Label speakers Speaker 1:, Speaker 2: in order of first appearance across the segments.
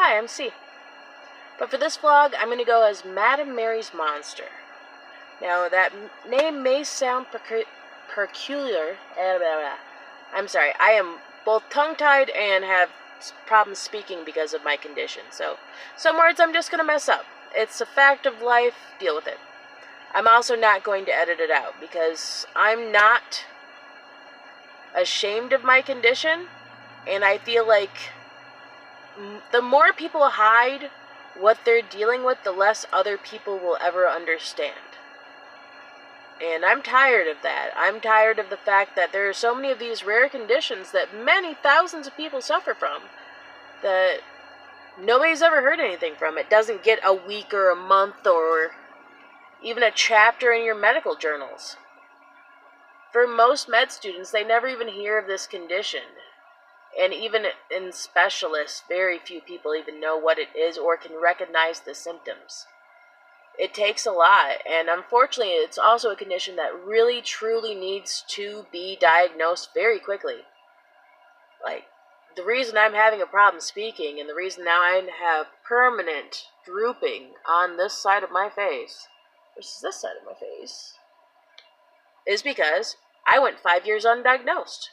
Speaker 1: Hi, I'm C. But for this vlog, I'm going to go as Madame Mary's Monster. Now, that name may sound peculiar. I'm sorry, I am both tongue-tied and have problems speaking because of my condition. So, some words I'm just going to mess up. It's a fact of life, deal with it. I'm also not going to edit it out because I'm not ashamed of my condition, and I feel like the more people hide what they're dealing with, the less other people will ever understand. And I'm tired of that. I'm tired of the fact that there are so many of these rare conditions that many thousands of people suffer from that nobody's ever heard anything from. It doesn't get a week or a month or even a chapter in your medical journals. For most med students, they never even hear of this condition. And even in specialists, very few people even know what it is or can recognize the symptoms. It takes a lot, and unfortunately, it's also a condition that really, truly needs to be diagnosed very quickly. Like, the reason I'm having a problem speaking, and the reason now I have permanent drooping on this side of my face, versus this side of my face, is because I went 5 years undiagnosed.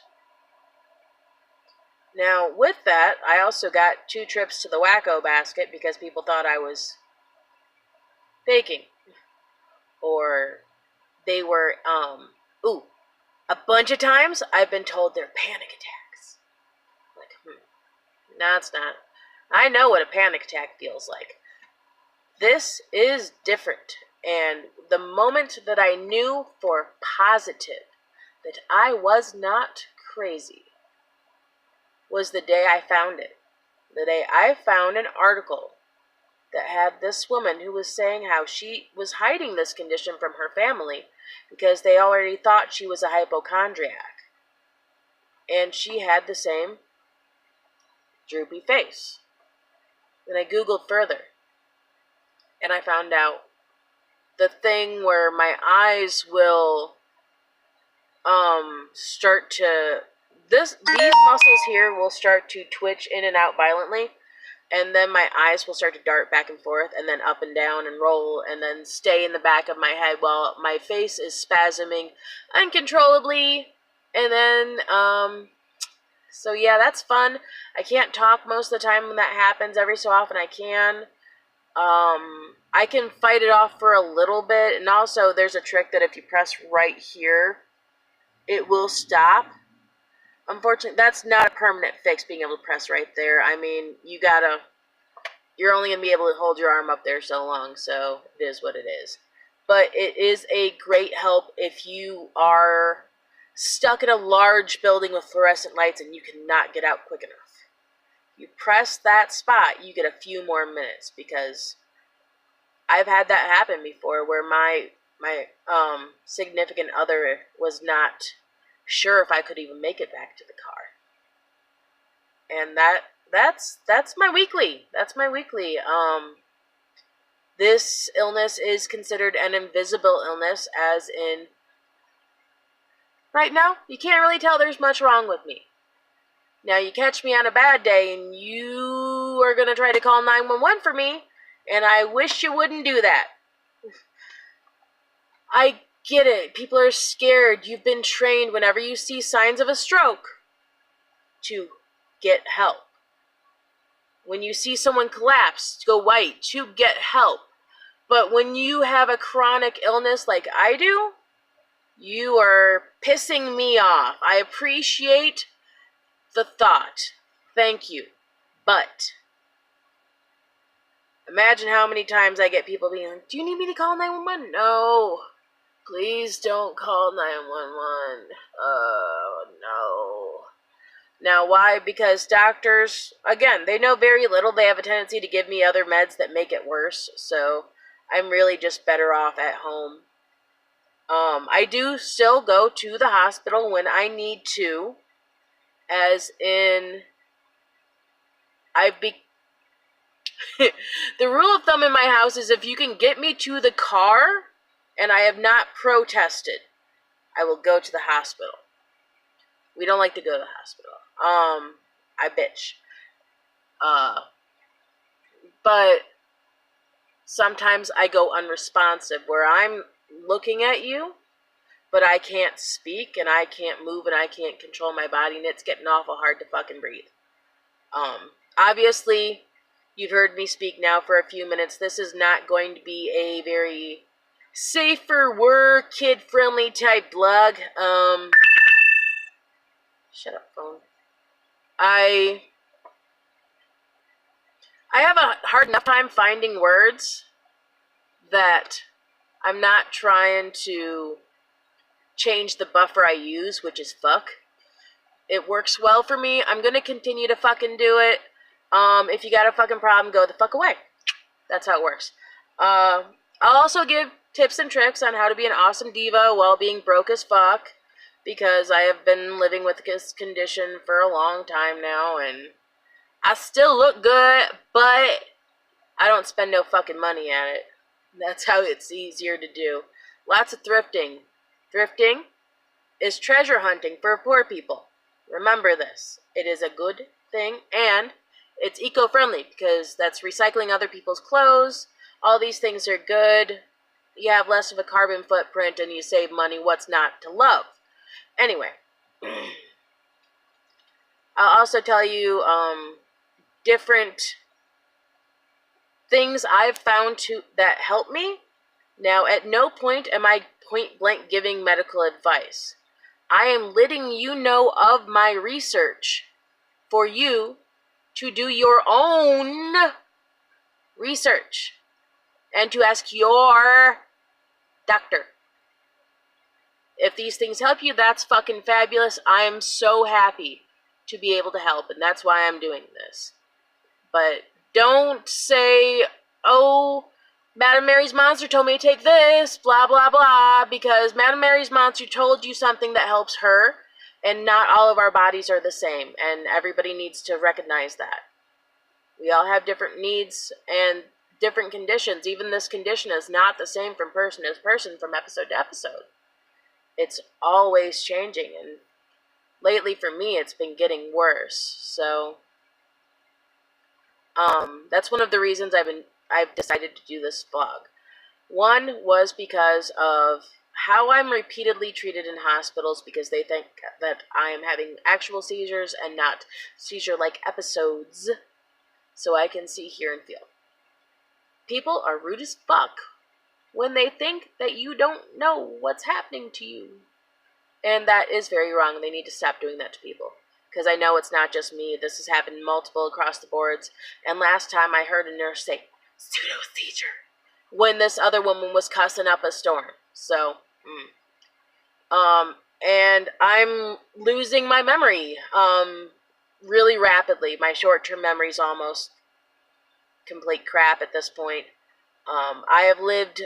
Speaker 1: Now, with that, I also got 2 trips to the wacko basket because people thought I was faking. Or they were, a bunch of times I've been told they're panic attacks. Like, no, it's not. I know what a panic attack feels like. This is different. And the moment that I knew for positive that I was not crazy was the day I found it. The day I found an article that had this woman who was saying how she was hiding this condition from her family because they already thought she was a hypochondriac. And she had the same droopy face. Then I Googled further, and I found out the thing where my eyes will start to... These muscles here will start to twitch in and out violently, and then my eyes will start to dart back and forth, and then up and down and roll, and then stay in the back of my head while my face is spasming uncontrollably. And then, so yeah, that's fun. I can't talk most of the time when that happens. Every so often I can. I can fight it off for a little bit, and also there's a trick that if you press right here, it will stop. Unfortunately, that's not a permanent fix, being able to press right there. I mean, you're only going to be able to hold your arm up there so long, so it is what it is. But it is a great help if you are stuck in a large building with fluorescent lights and you cannot get out quick enough. You press that spot, you get a few more minutes, because I've had that happen before where my significant other was not sure if I could even make it back to the car. And that's my weekly. That's my weekly. This illness is considered an invisible illness, as in right now you can't really tell there's much wrong with me. Now, you catch me on a bad day and you are going to try to call 911 for me, and I wish you wouldn't do that. I get it. People are scared. You've been trained whenever you see signs of a stroke to get help. When you see someone collapse, to go white, to get help. But when you have a chronic illness like I do, you are pissing me off. I appreciate the thought. Thank you. But imagine how many times I get people being like, do you need me to call 911? No. Please don't call 911. Oh, no. Now, why? Because doctors, again, they know very little. They have a tendency to give me other meds that make it worse. So I'm really just better off at home. I do still go to the hospital when I need to. As in, the rule of thumb in my house is if you can get me to the car and I have not protested, I will go to the hospital. We don't like to go to the hospital. I bitch. But sometimes I go unresponsive, where I'm looking at you, but I can't speak, and I can't move, and I can't control my body, and it's getting awful hard to fucking breathe. Obviously, you've heard me speak now for a few minutes. This is not going to be a very safe for work, kid-friendly type blog. Shut up, phone. I have a hard enough time finding words that I'm not trying to change the buffer I use, which is fuck. It works well for me. I'm going to continue to fucking do it. If you got a fucking problem, go the fuck away. That's how it works. I'll also give tips and tricks on how to be an awesome diva while being broke as fuck, because I have been living with this condition for a long time now, and I still look good, but I don't spend no fucking money at it. That's how it's easier to do. Lots of thrifting. Thrifting is treasure hunting for poor people. Remember this. It is a good thing, and it's eco-friendly, because that's recycling other people's clothes. All these things are good. You have less of a carbon footprint, and you save money. What's not to love? Anyway. I'll also tell you different things I've found that help me. Now, at no point am I point blank giving medical advice. I am letting you know of my research for you to do your own research and to ask your doctor. If these things help you, that's fucking fabulous. I am so happy to be able to help, and that's why I'm doing this. But don't say, oh, Madam Mary's Monster told me to take this, blah, blah, blah, because Madam Mary's Monster told you something that helps her, and not all of our bodies are the same, and everybody needs to recognize that. We all have different needs and different conditions. Even this condition is not the same from person to person, from episode to episode. It's always changing, and lately for me it's been getting worse. So that's one of the reasons I've decided to do this blog. One was because of how I'm repeatedly treated in hospitals, because they think that I am having actual seizures and not seizure-like episodes, so I can see, hear, and feel. People are rude as fuck when they think that you don't know what's happening to you. And that is very wrong. They need to stop doing that to people. Because I know it's not just me. This has happened multiple across the boards. And last time I heard a nurse say, pseudo-seizure, when this other woman was cussing up a storm. So, and I'm losing my memory, really rapidly. My short-term memory's almost complete crap at this point. I have lived,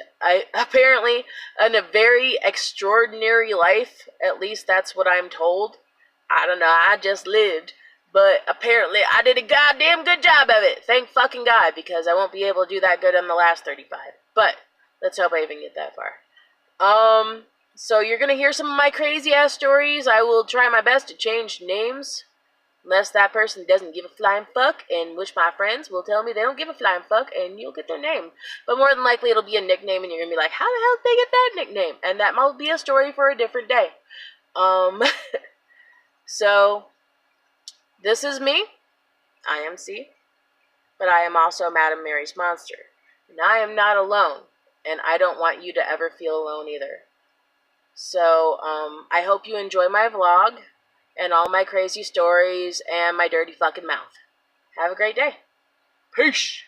Speaker 1: apparently, a very extraordinary life. At least that's what I'm told. I don't know, I just lived. But apparently I did a goddamn good job of it. Thank fucking God, because I won't be able to do that good on the last 35. But let's hope I even get that far. So you're going to hear some of my crazy-ass stories. I will try my best to change names, unless that person doesn't give a flying fuck, in which my friends will tell me they don't give a flying fuck, and you'll get their name. But more than likely, it'll be a nickname, and you're going to be like, how the hell did they get that nickname? And that might be a story for a different day. So, this is me. I am C. But I am also Madam Mary's Monster. And I am not alone. And I don't want you to ever feel alone either. So, I hope you enjoy my vlog and all my crazy stories and my dirty fucking mouth. Have a great day. Peace.